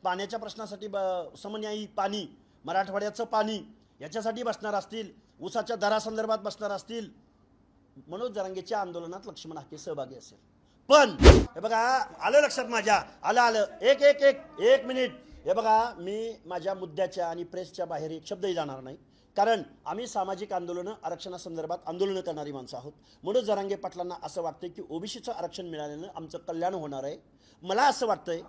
पाण्याच्या प्रश्नासाठी समन्यायी पाणी, मराठवाड्याचं पाणी याच्यासाठी बसणार असतील, ऊसाच्या दरासंदर्भात बसणार असतील, मनोज जरांगेच्या आंदोलनात लक्ष्मण हाके सहभागी असेल. पण हे बघा, आलं लक्षात माझ्या, आलं एक एक एक एक मिनिट. हे बघा, मी माझ्या मुद्द्याच्या आणि प्रेसच्या बाहेर एक शब्दही जाणार नाही, कारण आम्ही सामाजिक आंदोलनं, आरक्षणासंदर्भात आंदोलनं करणारी माणसं आहोत. मनोज जरांगे पाटलांना असं वाटतंय की ओबीसीचं आरक्षण मिळाल्यानं आमचं कल्याण होणार आहे. मला असं वाटतंय,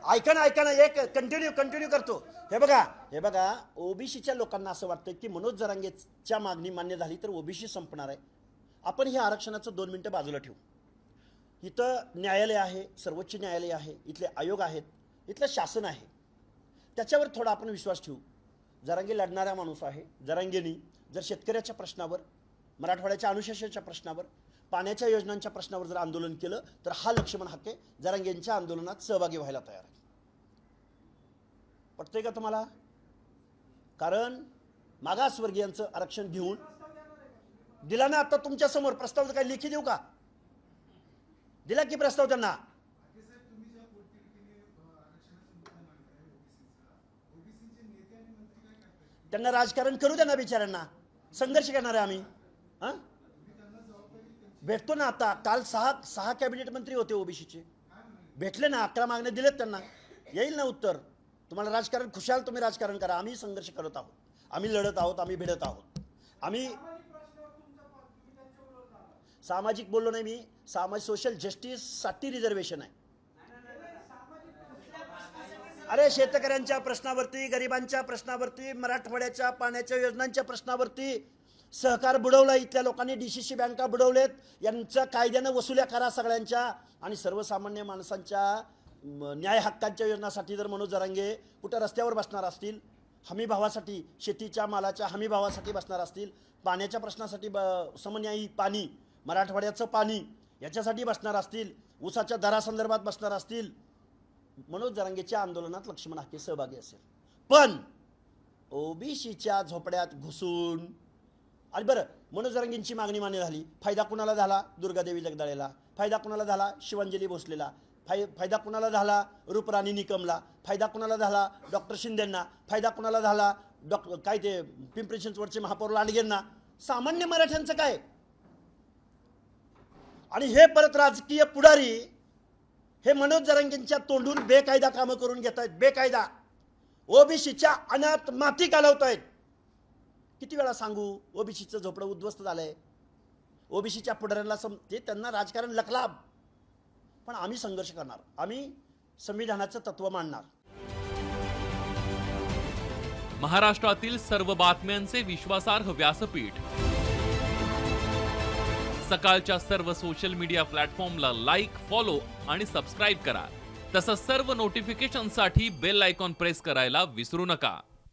ऐका ना, एक कंटिन्यू करतो. हे बघा, ओबीसीच्या लोकांना असं वाटतंय की मनोज जरांगेच्या मागणी मान्य झाली तर ओबीसी संपणार आहे. आपण हे आरक्षणाचं 2 मिनिटं बाजूला ठेवू. इथं न्यायालय आहे, सर्वोच्च न्यायालय आहे, इथले आयोग आहेत, इथलं शासन आहे, त्याच्यावर थोडा आपण विश्वास ठेवू. जरांगे लढणारा माणूस आहे. जरांगेनी जर शेतकऱ्याच्या प्रश्नावर, मराठवाड्याच्या अनुशेषाच्या प्रश्नावर, पाण्याच्या योजनांच्या प्रश्नावर जर आंदोलन केलं तर हा लक्ष्मण हाके जरांगेंच्या आंदोलनात सहभागी व्हायला तयार आहे. पटतंय का तुम्हाला? कारण मागासवर्गीयांचं आरक्षण घेऊन दिला ना. आता तुमच्या समोर प्रस्ताव काय लेखी देऊ का? दिला की प्रस्ताव त्यांना? त्यांना राजकारण करू द्या ना बिचाऱ्यांना. संघर्ष करणार आहे आम्ही. भेटतो ना. आता काल सहा कॅबिनेट मंत्री होते ओबीसीचे, भेटले ना. 11 मागण्या दिलेत त्यांना. येईल ना उत्तर. तुम्हाला राजकारण खुशाल तुम्ही राजकारण करा. आम्ही संघर्ष करत आहोत, आम्ही लढत आहोत, आम्ही भिडत आहोत. आम्ही सामाजिक बोललो नाही मी. सोशल जस्टिस साठी रिझर्वेशन आहे. अरे शेतकऱ्यांच्या प्रश्नावरती, गरिबांच्या प्रश्नावरती, मराठवाड्याच्या पाण्याच्या योजनांच्या प्रश्नावरती सहकार बुडवला. इथल्या लोकांनी डीसीसी बँका बुडवलेत. यांच्या कायद्यानं वसुल्या करा सगळ्यांच्या. आणि सर्वसामान्य माणसांच्या न्याय हक्कांच्या योजनासाठी जर मनोज जरांगे कुठं रस्त्यावर बसणार असतील, हमी भावासाठी, शेतीच्या मालाच्या हमी भावासाठी बसणार असतील, पाण्याच्या प्रश्नासाठी समन्यायी पाणी, मराठवाड्याचं पाणी याच्यासाठी बसणार असतील, ऊसाच्या दरासंदर्भात बसणार असतील, मनोज जरांगेच्या आंदोलनात लक्ष्मण हाके सहभागी असेल. पण ओबीसीच्या झोपड्यात घुसून, आणि बरं, मनोज जरांगेंची मागणी मान्य झाली. फायदा कुणाला झाला? दुर्गादेवी जगदाळेला. फायदा कुणाला झाला? शिवांजली भोसलेला. फायदा कुणाला झाला? रूपराणी निकमला. फायदा कुणाला झाला? डॉक्टर शिंदेंना. फायदा कुणाला झाला? काय ते पिंपरी चिंचवडचे महापौर लांडगेंना. सामान्य मराठ्यांचं काय? आणि हे परत राजकीय पुढारी हे मनोज जरांगेंच्या तोंडून बेकायदा कामं करून घेत आहेत. बेकायदा ओबीसीच्या अनाथ माती घालवत आहेत. किती वेळा सांगू? ओबीसीचं झोपडं उद्ध्वस्त झालंय. ओबीसीच्या पुढाऱ्यांना त्यांना राजकारण लखलाभ. पण आम्ही संघर्ष करणार. आम्ही संविधानाचं तत्व मांडणार. महाराष्ट्रातील सर्व बातम्यांचे विश्वासार्ह व्यासपीठ. सकाळच्या सर्व सोशल मीडिया प्लॅटफॉर्मला लाईक, फॉलो आणि सबस्क्राईब करा. तसंच सर्व नोटिफिकेशनसाठी बेल आयकॉन प्रेस करायला विसरू नका.